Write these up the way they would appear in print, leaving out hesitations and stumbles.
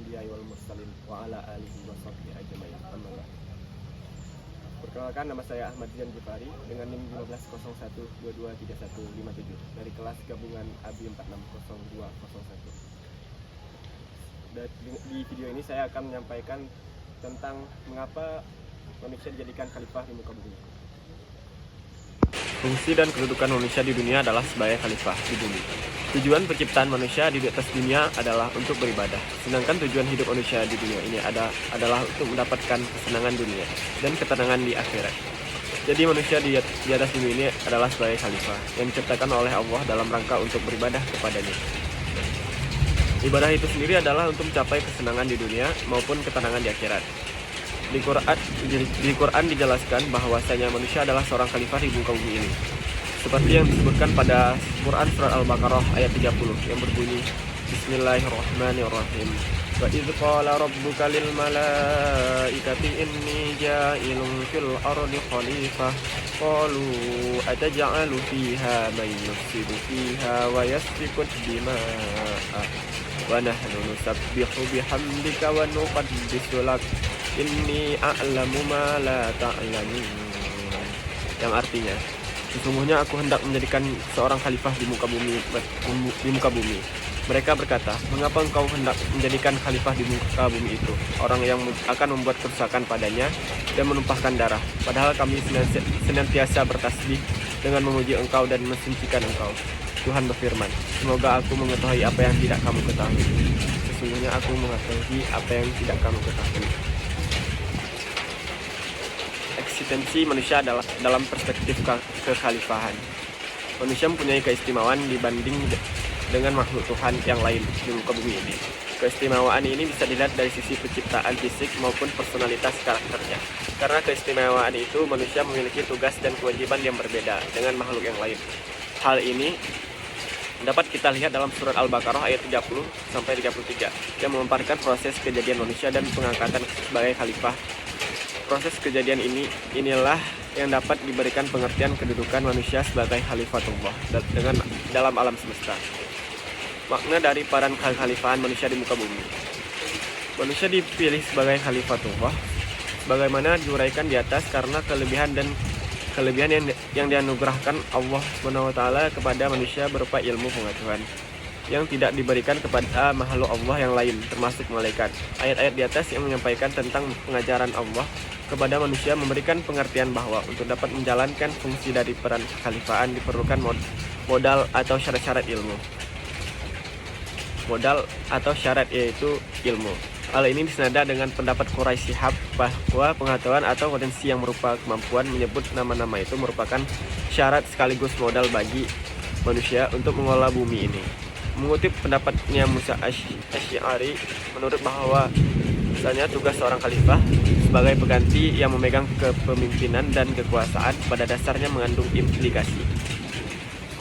anbiya'i wal mursalin wa ala alihi wa sahbihi ajmain. Amma ba'd. Perkenalkan, nama saya Ahmad Zian Jufari dengan NIM 1501223157 dari kelas gabungan ABI 460201. Di video ini saya akan menyampaikan tentang mengapa manusia dijadikan khalifah di muka bumi. Fungsi dan kedudukan manusia di dunia adalah sebagai khalifah di bumi. Tujuan penciptaan manusia di atas dunia adalah untuk beribadah. Sedangkan tujuan hidup manusia di dunia ini adalah untuk mendapatkan kesenangan dunia dan ketenangan di akhirat. Jadi manusia di atas bumi ini adalah sebagai khalifah yang diciptakan oleh Allah dalam rangka untuk beribadah kepadanya. Ibadah itu sendiri adalah untuk mencapai kesenangan di dunia maupun ketenangan di akhirat. Di Quran dijelaskan bahwasanya manusia adalah seorang khalifah di muka bumi ini. Seperti yang disebutkan pada Quran surat Al-Baqarah ayat 30 yang berbunyi Bismillahirrahmanirrahim. Wa idz qala rabbuka lil malaikati inni ja'ilun fil ardi khalifah qalu ataj'alu fiha man yufsidu fiha wa yasfiku dima'a wa nahnu nusabbihu bihamdika wa nuqaddisu lak inni a'lamu ma la ta'lamun. Yang artinya, sesungguhnya aku hendak menjadikan seorang khalifah di muka bumi. Mereka berkata, mengapa engkau hendak menjadikan khalifah di muka bumi itu? Orang yang akan membuat kerusakan padanya dan menumpahkan darah. Padahal kami senantiasa bertasbih dengan memuji engkau dan mensucikan engkau. Tuhan berfirman, semoga aku mengetahui apa yang tidak kamu ketahui. Sesungguhnya aku mengetahui apa yang tidak kamu ketahui. Eksistensi manusia adalah dalam perspektif kekhalifahan. Manusia mempunyai keistimewaan dibanding dengan makhluk Tuhan yang lain di muka bumi ini. Keistimewaan ini bisa dilihat dari sisi penciptaan fisik maupun personalitas karakternya. Karena keistimewaan itu, manusia memiliki tugas dan kewajiban yang berbeda dengan makhluk yang lain. Hal ini dapat kita lihat dalam surat Al-Baqarah ayat 30-33 yang memaparkan proses kejadian manusia dan pengangkatan sebagai khalifah. Proses kejadian inilah yang dapat diberikan pengertian kedudukan manusia sebagai khalifatullah dalam alam semesta. Makna dari peran kekhalifahan manusia di muka bumi. Manusia dipilih sebagai khalifatullah sebagaimana diuraikan di atas karena kelebihan yang dianugerahkan Allah SWT kepada manusia berupa ilmu pengetahuan yang tidak diberikan kepada makhluk Allah yang lain, termasuk malaikat. Ayat-ayat di atas yang menyampaikan tentang pengajaran Allah kepada manusia memberikan pengertian bahwa untuk dapat menjalankan fungsi dari peran kekhalifahan diperlukan modal atau syarat-syarat ilmu. Modal atau syarat yaitu ilmu. Hal ini disenada dengan pendapat Quraisy Shihab bahwa pengetahuan atau potensi yang merupakan kemampuan menyebut nama-nama itu merupakan syarat sekaligus modal bagi manusia untuk mengelola bumi ini. Mengutip pendapatnya Musa Asy'ari, menurut bahwa misalnya tugas seorang khalifah sebagai pengganti yang memegang kepemimpinan dan kekuasaan pada dasarnya mengandung implikasi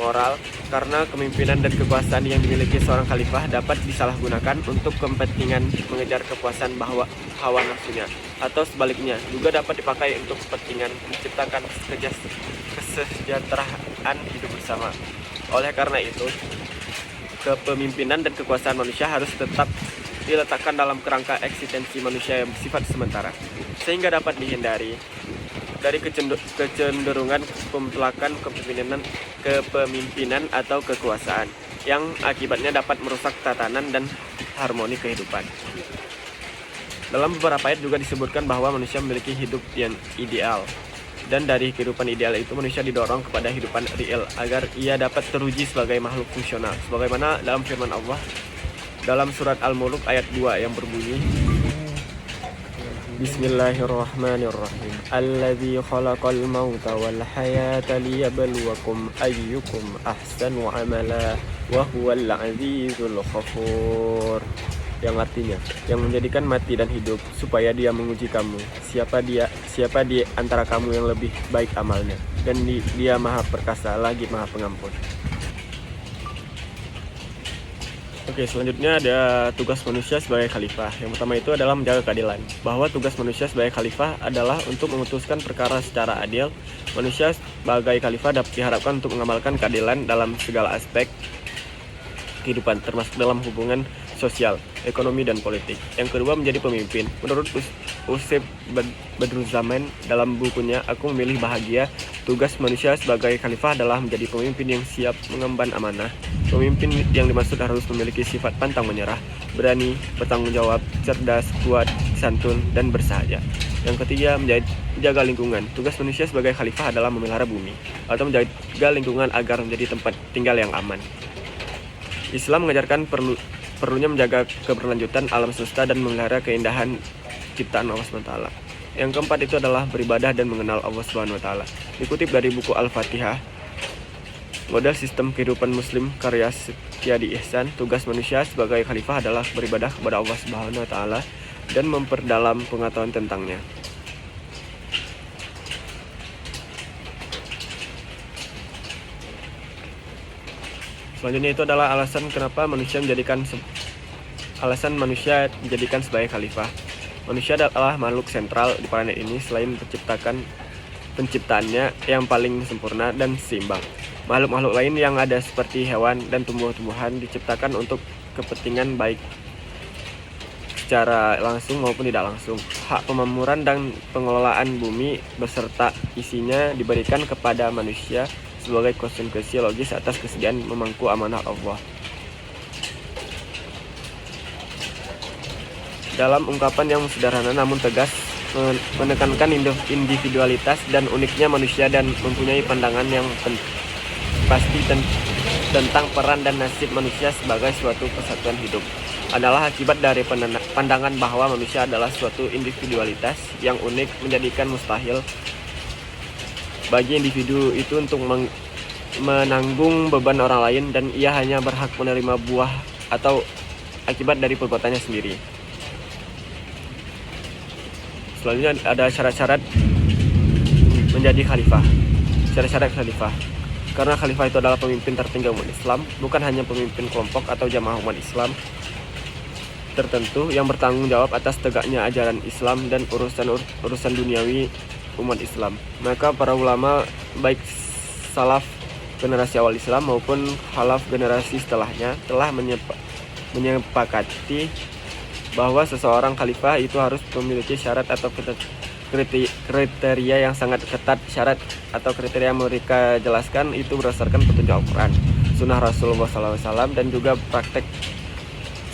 moral karena kepemimpinan dan kekuasaan yang dimiliki seorang khalifah dapat disalahgunakan untuk kepentingan mengejar kepuasan hawa nafsunya, atau sebaliknya juga dapat dipakai untuk kepentingan menciptakan kesejahteraan hidup bersama. Oleh karena itu, kepemimpinan dan kekuasaan manusia harus tetap diletakkan dalam kerangka eksistensi manusia yang bersifat sementara, sehingga dapat dihindari dari kecenderungan pemutlakan kepemimpinan atau kekuasaan yang akibatnya dapat merusak tatanan dan harmoni kehidupan. Dalam beberapa ayat juga disebutkan bahwa manusia memiliki hidup yang ideal, dan dari kehidupan ideal itu manusia didorong kepada kehidupan real agar ia dapat teruji sebagai makhluk fungsional, sebagaimana dalam firman Allah dalam surat Al-Mulk ayat 2 yang berbunyi Bismillahirrahmanirrahim. Alladzi khalaqal mauta wal hayata liyabluwakum ayyukum ahsanu amala wa huwal azizul ghafur. Yang artinya, yang menjadikan mati dan hidup supaya dia menguji kamu, siapa di antara kamu yang lebih baik amalnya, dan dia Maha Perkasa lagi Maha Pengampun. Oke, selanjutnya ada tugas manusia sebagai khalifah. Yang pertama itu adalah menjaga keadilan. Bahwa tugas manusia sebagai khalifah adalah untuk memutuskan perkara secara adil. Manusia sebagai khalifah dapat diharapkan untuk mengamalkan keadilan dalam segala aspek kehidupan, termasuk dalam hubungan sosial, ekonomi, dan politik. Yang kedua, menjadi pemimpin. Menurut Usep Badruzaman dalam bukunya Aku Memilih Bahagia, tugas manusia sebagai khalifah adalah menjadi pemimpin yang siap mengemban amanah. Pemimpin yang dimaksud harus memiliki sifat pantang menyerah, berani, bertanggung jawab, cerdas, kuat, santun, dan bersahaja. Yang ketiga, menjaga lingkungan. Tugas manusia sebagai khalifah adalah memelihara bumi atau menjaga lingkungan agar menjadi tempat tinggal yang aman. Islam mengajarkan perlunya menjaga keberlanjutan alam semesta dan memelihara keindahan ciptaan Allah SWT. Yang keempat itu adalah beribadah dan mengenal Allah SWT. Dikutip dari buku Al-Fatihah, model sistem kehidupan Muslim karya Setyadi Ihsan, tugas manusia sebagai khalifah adalah beribadah kepada Allah SWT dan memperdalam pengetahuan tentangnya. Selanjutnya itu adalah alasan manusia dijadikan sebagai khalifah. Manusia adalah makhluk sentral di planet ini selain penciptaannya yang paling sempurna dan seimbang. Makhluk-makhluk lain yang ada seperti hewan dan tumbuh-tumbuhan diciptakan untuk kepentingan baik secara langsung maupun tidak langsung. Hak pemakmuran dan pengelolaan bumi beserta isinya diberikan kepada manusia sebagai konsekuensi logis atas kesediaan memangku amanah Allah. Dalam ungkapan yang sederhana namun tegas, menekankan individualitas dan uniknya manusia dan mempunyai pandangan yang pasti tentang peran dan nasib manusia sebagai suatu kesatuan hidup, adalah akibat dari pandangan bahwa manusia adalah suatu individualitas yang unik, menjadikan mustahil bagi individu itu untuk menanggung beban orang lain, dan ia hanya berhak menerima buah atau akibat dari perbuatannya sendiri. Selanjutnya ada syarat-syarat menjadi khalifah. Syarat-syarat khalifah. Karena khalifah itu adalah pemimpin tertinggi umat Islam, bukan hanya pemimpin kelompok atau jamaah umat Islam tertentu yang bertanggung jawab atas tegaknya ajaran Islam dan urusan duniawi umat Islam. Maka para ulama baik salaf generasi awal Islam maupun khalaf generasi setelahnya telah menyepakati bahwa seseorang khalifah itu harus memiliki syarat atau kriteria yang sangat ketat. Syarat atau kriteria yang mereka jelaskan itu berdasarkan petunjuk Al-Quran, Sunnah Rasulullah SAW, dan juga praktek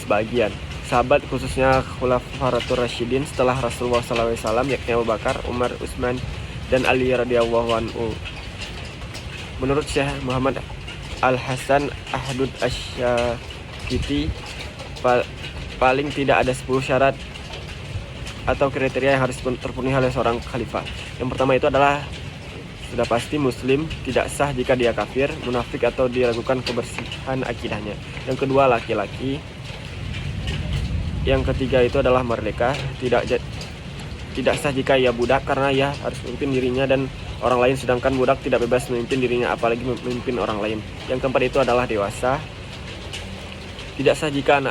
sebagian sahabat, khususnya Khulafaur Rasyidin setelah Rasulullah SAW, yakni Abu Bakar, Umar, Utsman, dan Ali radhiyallahu anhu. Menurut Syekh Muhammad Al-Hasan Ahdud Asy-Syakiti, paling tidak ada 10 syarat atau kriteria yang harus terpenuhi oleh seorang khalifah. Yang pertama itu adalah sudah pasti muslim, tidak sah jika dia kafir, munafik, atau diragukan kebersihan akidahnya. Yang kedua, laki-laki. Yang ketiga itu adalah merdeka, tidak sah jika ia budak karena ia harus memimpin dirinya dan orang lain, sedangkan budak tidak bebas memimpin dirinya apalagi memimpin orang lain. Yang keempat itu adalah dewasa, tidak sah jika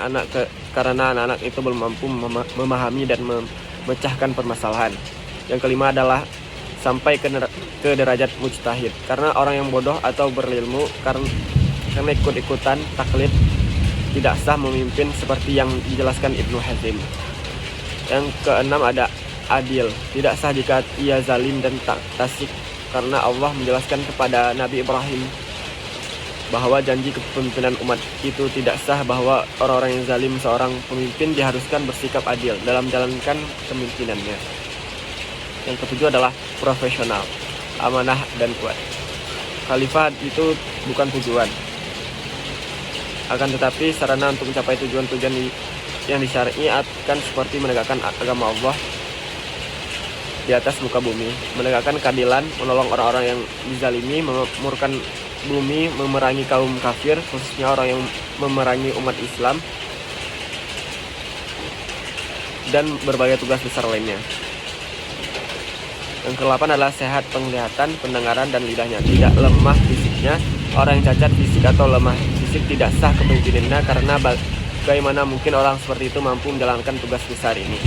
karena anak-anak itu belum mampu memahami dan memecahkan permasalahan. Yang kelima adalah sampai ke derajat mujtahid, karena orang yang bodoh atau berilmu karena ikut-ikutan taklid tidak sah memimpin seperti yang dijelaskan Ibnu Hazm. Yang keenam ada adil, tidak sah jika ia zalim dan tak tasik, karena Allah menjelaskan kepada Nabi Ibrahim bahwa janji kepemimpinan umat itu tidak sah, bahwa orang-orang yang zalim seorang pemimpin diharuskan bersikap adil dalam menjalankan kepemimpinannya. Yang ketujuh adalah profesional, amanah, dan kuat. Khalifah itu bukan tujuan, akan tetapi sarana untuk mencapai tujuan-tujuan yang disyariatkan, seperti menegakkan agama Allah di atas muka bumi, menegakkan keadilan, menolong orang-orang yang dizalimi, memakmurkan bumi, memerangi kaum kafir, khususnya orang yang memerangi umat Islam, dan berbagai tugas besar lainnya. Yang ke-8 adalah sehat penglihatan, pendengaran, dan lidahnya, tidak lemah fisiknya. Orang yang cacat fisik atau lemah fisik tidak sah kepemimpinannya, karena bagaimana mungkin orang seperti itu mampu menjalankan tugas besar ini.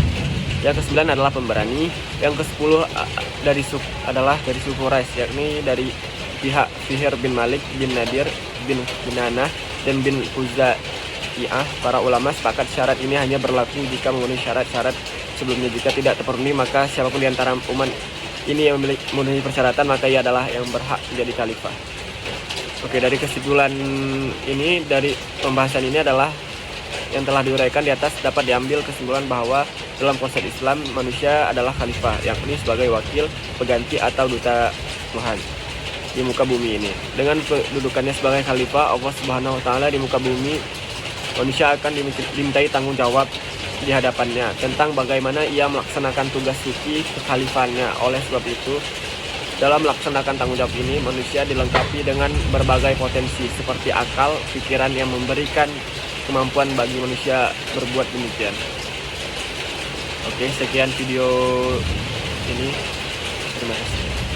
Yang ke-9 adalah pemberani. Yang ke-10 dari suku Quraisy, yakni dari pihak Fihr bin Malik bin Nadir bin Kinanah dan bin Syiah, para ulama sepakat syarat ini hanya berlaku jika memenuhi syarat-syarat sebelumnya. Jika tidak terpenuhi, maka siapapun di antara umat ini yang memenuhi persyaratan, maka ia adalah yang berhak menjadi khalifah. Oke, dari kesimpulan ini, dari pembahasan ini adalah yang telah diuraikan di atas, dapat diambil kesimpulan bahwa dalam konsep Islam manusia adalah khalifah, yakni sebagai wakil, pengganti atau duta Tuhan di muka bumi ini. Dengan kedudukannya sebagai khalifah Allah Subhanahu wa taala di muka bumi, manusia akan dimintai tanggung jawab di hadapannya tentang bagaimana ia melaksanakan tugas suci kekhalifahannya. Oleh sebab itu, dalam melaksanakan tanggung jawab ini, manusia dilengkapi dengan berbagai potensi seperti akal, pikiran yang memberikan kemampuan bagi manusia berbuat demikian. Oke, sekian video ini. Terima kasih.